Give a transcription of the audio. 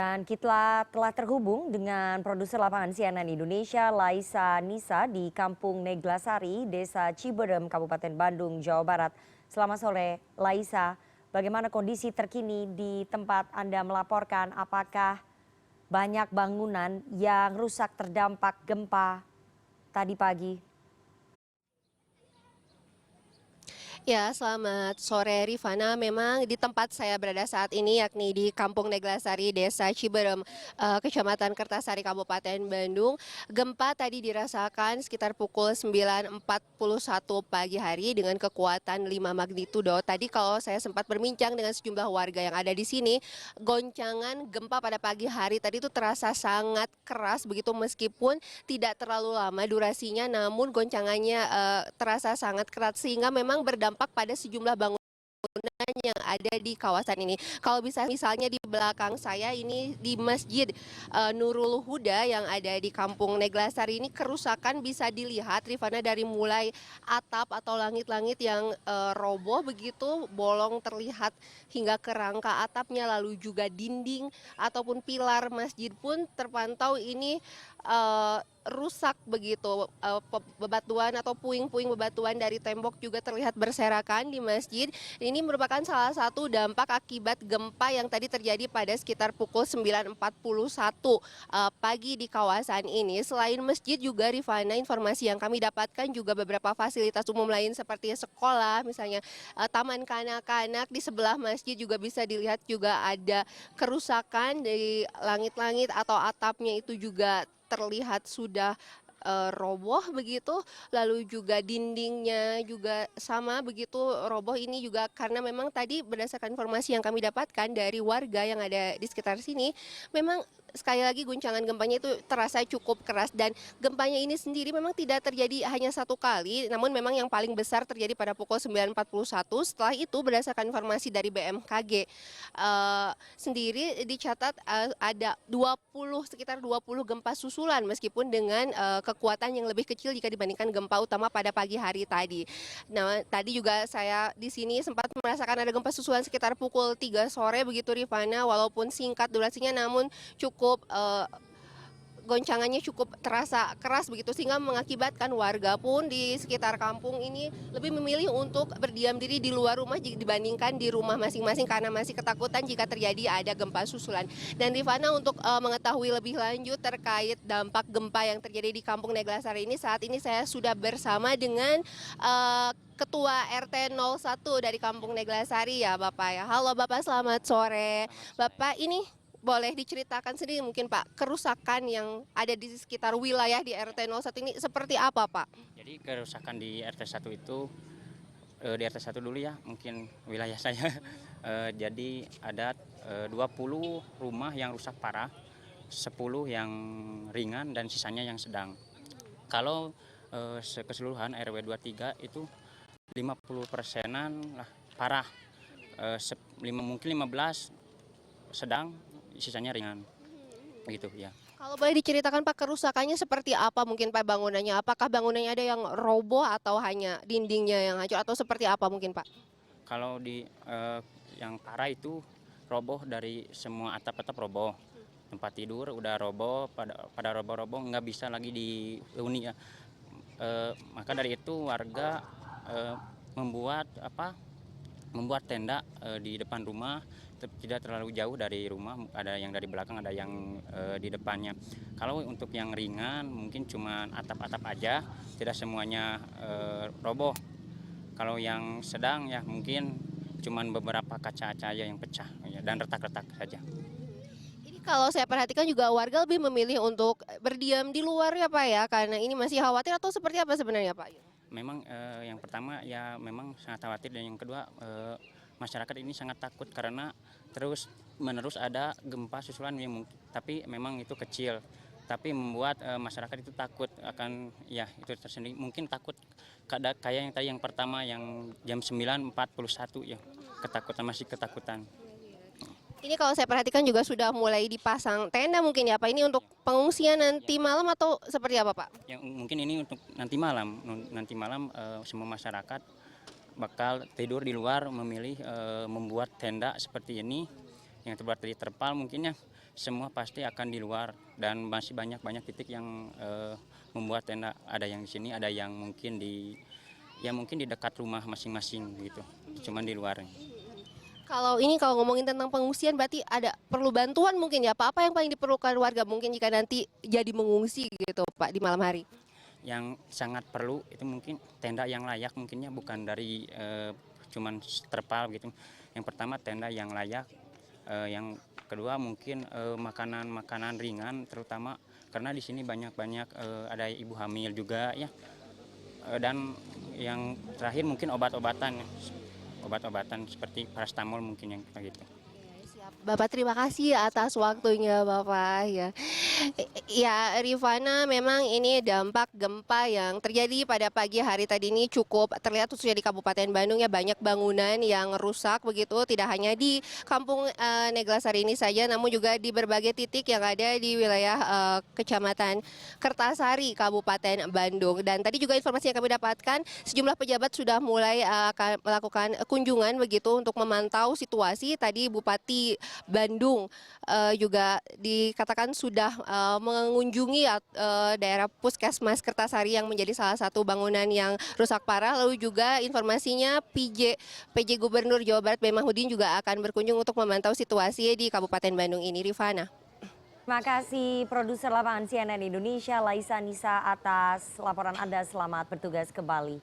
Dan kita telah terhubung dengan produser lapangan CNN Indonesia, Laisa Nisa di Kampung Neglasari, Desa Ciberem, Kabupaten Bandung, Jawa Barat. Selamat sore, Laisa. Bagaimana kondisi terkini di tempat Anda melaporkan? Apakah banyak bangunan yang rusak terdampak gempa tadi pagi? Ya, selamat sore Rifana. Memang di tempat saya berada saat ini yakni di Kampung Neglasari, Desa Ciberem, Kecamatan Kertasari, Kabupaten Bandung. Gempa tadi dirasakan sekitar pukul 9.41 pagi hari dengan kekuatan 5 magnitudo. Tadi kalau saya sempat berbincang dengan sejumlah warga yang ada di sini, goncangan gempa pada pagi hari tadi itu terasa sangat keras begitu meskipun tidak terlalu lama durasinya, namun goncangannya terasa sangat keras sehingga memang berdampak pada sejumlah bangunan yang ada di kawasan ini. Kalau bisa misalnya di belakang saya ini di Masjid Nurul Huda yang ada di Kampung Neglasari ini kerusakan bisa dilihat Rifana dari mulai atap atau langit-langit yang roboh begitu, bolong terlihat hingga ke rangka atapnya, lalu juga dinding ataupun pilar masjid pun terpantau ini rusak begitu. Bebatuan atau puing-puing bebatuan dari tembok juga terlihat berserakan di masjid. Ini merupakan salah satu dampak akibat gempa yang tadi terjadi pada sekitar pukul 9.41 pagi di kawasan ini. Selain masjid juga Rifana, informasi yang kami dapatkan juga beberapa fasilitas umum lain seperti sekolah, misalnya taman kanak-kanak di sebelah masjid juga bisa dilihat juga ada kerusakan dari langit-langit atau atapnya itu juga terlihat sudah roboh begitu, lalu juga dindingnya juga sama begitu roboh. Ini juga karena memang tadi berdasarkan informasi yang kami dapatkan dari warga yang ada di sekitar sini, memang sekali lagi guncangan gempanya itu terasa cukup keras, dan gempanya ini sendiri memang tidak terjadi hanya satu kali, namun memang yang paling besar terjadi pada pukul 9.41. Setelah itu berdasarkan informasi dari BMKG sendiri dicatat ada sekitar 20 gempa susulan meskipun dengan kekuatan yang lebih kecil jika dibandingkan gempa utama pada pagi hari tadi. Nah, tadi juga saya di sini sempat merasakan ada gempa susulan sekitar pukul 3 sore begitu Rifana, walaupun singkat durasinya namun cukup goncangannya cukup terasa keras begitu sehingga mengakibatkan warga pun di sekitar kampung ini lebih memilih untuk berdiam diri di luar rumah dibandingkan di rumah masing-masing karena masih ketakutan jika terjadi ada gempa susulan. Dan Rifana, untuk mengetahui lebih lanjut terkait dampak gempa yang terjadi di Kampung Neglasari ini, saat ini saya sudah bersama dengan Ketua RT 01 dari Kampung Neglasari ya Bapak ya. Halo Bapak, selamat sore. Bapak, ini boleh diceritakan sendiri mungkin Pak, kerusakan yang ada di sekitar wilayah di RT 01 ini seperti apa Pak? Jadi kerusakan di RT 1 itu, di RT 1 dulu ya, mungkin wilayah saya. Jadi ada 20 rumah yang rusak parah, 10 yang ringan dan sisanya yang sedang. Kalau keseluruhan RW 23 itu 50%-an lah parah, mungkin 15 sedang, sisanya ringan, gitu ya. Kalau boleh diceritakan Pak, kerusakannya seperti apa mungkin Pak bangunannya? Apakah bangunannya ada yang roboh atau hanya dindingnya yang hancur atau seperti apa mungkin Pak? Kalau di yang parah itu roboh dari semua atap-atap roboh. Tempat tidur udah roboh, pada roboh-roboh nggak bisa lagi dihuni ya. Maka dari itu warga membuat tenda di depan rumah, tidak terlalu jauh dari rumah, ada yang dari belakang, ada yang di depannya. Kalau untuk yang ringan mungkin cuma atap-atap aja, tidak semuanya roboh. Kalau yang sedang ya mungkin cuma beberapa kaca-kaca yang pecah ya, dan retak-retak saja. Ini kalau saya perhatikan juga warga lebih memilih untuk berdiam di luar ya Pak ya, karena ini masih khawatir atau seperti apa sebenarnya Pak? Memang yang pertama ya memang sangat khawatir, dan yang kedua masyarakat ini sangat takut karena terus menerus ada gempa susulan yang tapi memang itu kecil, tapi membuat masyarakat itu takut akan ya itu tersendiri, mungkin takut kayak yang tadi yang pertama yang jam 9.41 ya, masih ketakutan. Ini kalau saya perhatikan juga sudah mulai dipasang tenda mungkin ya Pak, ini untuk pengungsian nanti malam atau seperti apa Pak? Yang mungkin ini untuk nanti malam semua masyarakat bakal tidur di luar, memilih membuat tenda seperti ini yang terbuat dari terpal mungkin ya. semua pasti akan di luar dan masih banyak titik yang membuat tenda. Ada yang di sini, ada yang mungkin mungkin di dekat rumah masing-masing gitu. Cuman di luar. Kalau ngomongin tentang pengungsian berarti ada perlu bantuan mungkin ya Pak? Apa yang paling diperlukan warga mungkin jika nanti jadi mengungsi gitu Pak di malam hari? Yang sangat perlu itu mungkin tenda yang layak, mungkinnya bukan dari cuman terpal gitu. Yang pertama tenda yang layak, yang kedua mungkin makanan ringan terutama karena di sini banyak ada ibu hamil juga ya. Dan yang terakhir mungkin obat-obatan seperti paracetamol mungkin yang kita gitu. Siap. Bapak terima kasih atas waktunya Bapak ya. Ya Rifana, memang ini dampak gempa yang terjadi pada pagi hari tadi ini cukup terlihat khususnya di Kabupaten Bandung ya, banyak bangunan yang rusak begitu, tidak hanya di Kampung Neglasari ini saja namun juga di berbagai titik yang ada di wilayah Kecamatan Kertasari Kabupaten Bandung. Dan tadi juga informasi yang kami dapatkan sejumlah pejabat sudah mulai akan melakukan kunjungan begitu untuk memantau situasi. Tadi Bupati Bandung juga dikatakan sudah mengunjungi daerah Puskesmas Kertasari yang menjadi salah satu bangunan yang rusak parah. Lalu juga informasinya PJ Gubernur Jawa Barat B. Mahmudin juga akan berkunjung untuk memantau situasi di Kabupaten Bandung ini. Rifana. Terima kasih produser lapangan CNN Indonesia Laisa Nisa atas laporan Anda. Selamat bertugas kembali.